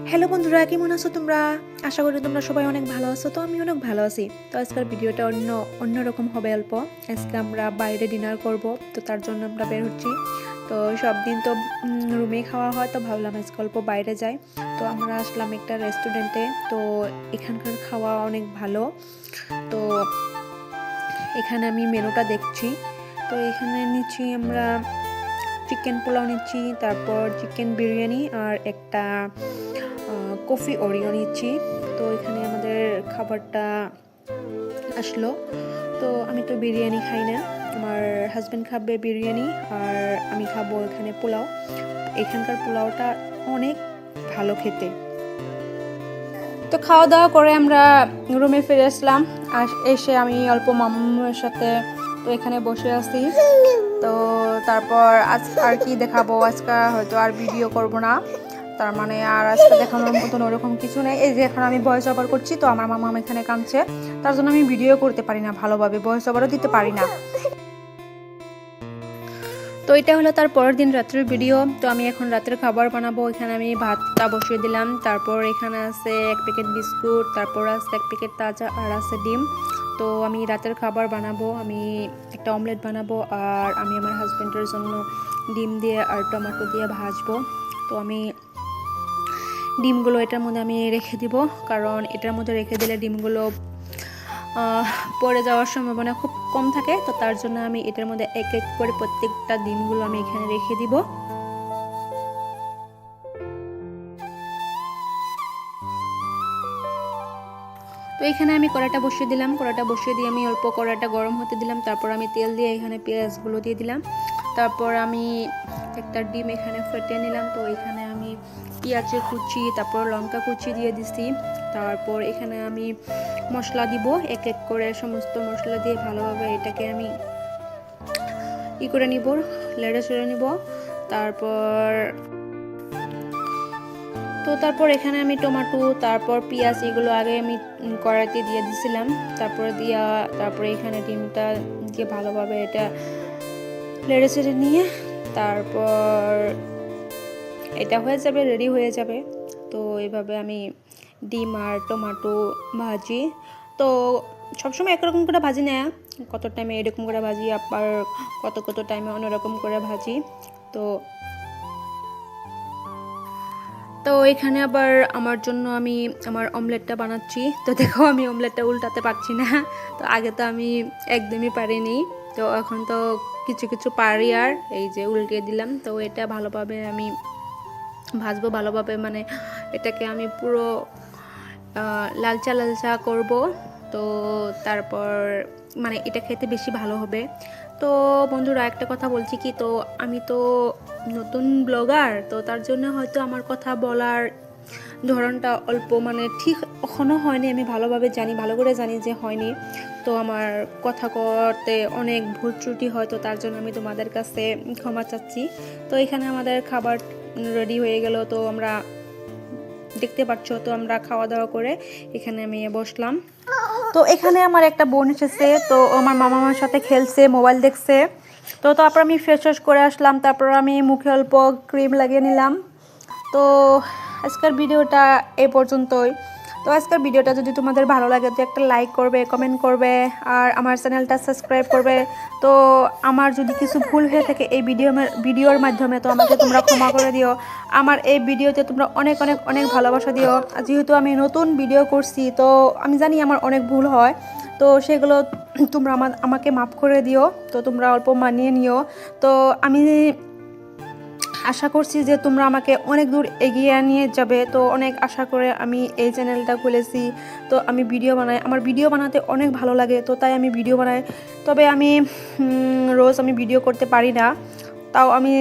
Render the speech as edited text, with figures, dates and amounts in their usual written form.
Hello বন্ধুরা, কেমন আছো তোমরা? আশা করি তোমরা সবাই অনেক ভালো আছো। তো আমি অনেক ভালো আছি। তো আজকের ভিডিওটা অন্যরকম হবে অল্প। আজকে আমরা বাইরে ডিনার করব, তো তার জন্য আমরা বের হচ্ছি। তো সব দিন তো রুমে খাওয়া হয়, তো ভাবলাম আজকে অল্প বাইরে যাই। তো আমরা আসলাম একটা রেস্টুরেন্টে। তো এখানকার খাওয়া অনেক ভালো। তো এখানে আমি মেনুটা দেখছি। তো এখানে নিচ্ছি আমরা চিকেন পোলাও নিচ্ছি, তারপর চিকেন বিরিয়ানি আর একটা কফি ওরিও নিচ্ছি। তো এখানে আমাদের খাবারটা আসলো। তো আমি তো বিরিয়ানি খাই না, আমার হাজব্যান্ড খাবে বিরিয়ানি আর আমি খাবো এখানে পোলাও। এখানকার পোলাওটা অনেক ভালো খেতে। তো খাওয়া দাওয়া করে আমরা রুমে ফিরে আসলাম। আর এসে আমি অল্প মাম্মার সাথে তো এখানে বসে আছি। তো তারপর আজ আর কি দেখাবো, আজকে হয়তো আর ভিডিও করব না। তার মানে আর আজকে দেখানোর মতন ওরকম কিছু নেই। এই যে এখন আমি ভয়েস ওভার করছি, তো আমার মামা এখানে কাঁদছে, তার জন্য আমি ভিডিও করতে পারি না, ভালোভাবে ভয়েস ওভারও দিতে পারি না। তো এটা হলো তার পরের দিন রাত্রের ভিডিও। তো আমি এখন রাতের খাবার বানাবো। এখানে আমি ভাতটা বসিয়ে দিলাম, তারপর এখানে আছে এক প্যাকেট বিস্কুট, তারপর আছে এক প্যাকেট তাজা আর আছে ডিম। তো আমি রাতের খাবার বানাবো, আমি একটা অমলেট বানাবো আর আমি আমার হাজব্যান্ডের জন্য ডিম দিয়ে আর টমেটো দিয়ে ভাজবো। তো আমি ডিমগুলো এটার মধ্যে আমি রেখে দিব, কারণ এটার মধ্যে রেখে দিলে ডিমগুলো পড়ে যাওয়ার সম্ভাবনা খুব কম থাকে। তো তার জন্য আমি এটার মধ্যে এক এক করে প্রত্যেকটা ডিমগুলো আমি এখানে রেখে দিব। তো এখানে আমি কড়াইটা বসিয়ে দিলাম, কড়াইটা বসিয়ে দিয়ে আমি অল্প কড়াইটা গরম হতে দিলাম। তারপর আমি তেল দিয়ে এখানে পেঁয়াজগুলো দিয়ে দিলাম। তারপর আমি একটা ডিম এখানে ফেটে নিলাম। তো এখানে আমি পেঁয়াজের কুচি, তারপর লঙ্কা কুচি দিয়ে দিছি। তারপর এখানে আমি মশলা দিব, এক এক করে সমস্ত মশলা দিয়ে ভালোভাবে এটাকে আমি করে নিব, লেড়ে চেড়ে নিব। তারপর এখানে আমি টমেটো, তারপর পেঁয়াজ এগুলো আগে আমি কড়াইতে দিয়ে দিয়েছিলাম। তারপরে এখানে ডিমটা দিয়ে ভালোভাবে এটা লেড়ে চেড়ে নিয়ে তারপর এটা হয়ে যাবে, রেডি হয়ে যাবে। তো এইভাবে আমি ডিম আর টমেটো ভাজি। তো সবসময় একরকম করে ভাজি না, কত টাইমে এরকম করে ভাজি, আবার কত টাইমে অন্যরকম করে ভাজি। তো এখানে আবার আমার জন্য আমি আমার অমলেটটা বানাচ্ছি। তো দেখো আমি অমলেটটা উল্টাতে পারছি না। তো আগে তো আমি একদমই পারিনি, তো এখন তো কিছু কিছু পারি। আর এই যে উল্টিয়ে দিলাম। তো এটা ভালোভাবে আমি ভাজবো, ভালোভাবে মানে এটাকে আমি পুরো লালচা লালচা করব। তো তারপর মানে এটা খেতে বেশি ভালো হবে। তো বন্ধুরা একটা কথা বলছি কি, তো আমি তো নতুন ব্লগার, তো তার জন্য হয়তো আমার কথা বলার ধরনটা অল্প মানে ঠিক এখনও হয়নি, আমি ভালোভাবে জানি, ভালো করে জানি যে হয়নি। তো আমার কথা করতে অনেক ভুল ত্রুটি হয়, তো তার জন্য আমি তোমাদের কাছে ক্ষমা চাচ্ছি। তো এখানে আমাদের খাবার রেডি হয়ে গেল। তো আমরা দেখতে পাচ্ছ, তো আমরা খাওয়া দাওয়া করে এখানে আমি বসলাম। তো এখানে আমার একটা বোন এসেছে, তো আমার মামার সাথে খেলছে, মোবাইল দেখছে। তো তারপর আমি ফ্রেশ ওয়াশ করে আসলাম, তারপর আমি মুখে অল্প ক্রিম লাগিয়ে নিলাম। তো আজকের ভিডিওটা এই পর্যন্তই। তো আজকের ভিডিওটা যদি তোমাদের ভালো লাগে তো একটা লাইক করবে, কমেন্ট করবে আর আমার চ্যানেলটা সাবস্ক্রাইব করবে। তো আমার যদি কিছু ভুল হয়ে থাকে এই ভিডিওর মাধ্যমে, তো আমাকে তোমরা ক্ষমা করে দিও। আমার এই ভিডিওতে তোমরা অনেক অনেক অনেক ভালোবাসা দিও। যেহেতু আমি নতুন ভিডিও করছি, তো আমি জানি আমার অনেক ভুল হয়, তো সেগুলো তোমরা আমাকে মাফ করে দিও। তো তোমরা অল্প মানিয়ে নিও। তো আমি আশা করছি যে তোমরা আমাকে অনেক দূর এগিয়ে নিয়ে যাবে। তো অনেক আশা করে আমি এই চ্যানেলটা খুলেছি। তো আমি ভিডিও বানাই, আমার ভিডিও বানাতে অনেক ভালো লাগে, তো তাই আমি ভিডিও বানাই। তবে আমি রোজ আমি ভিডিও করতে পারি না, তাও আমি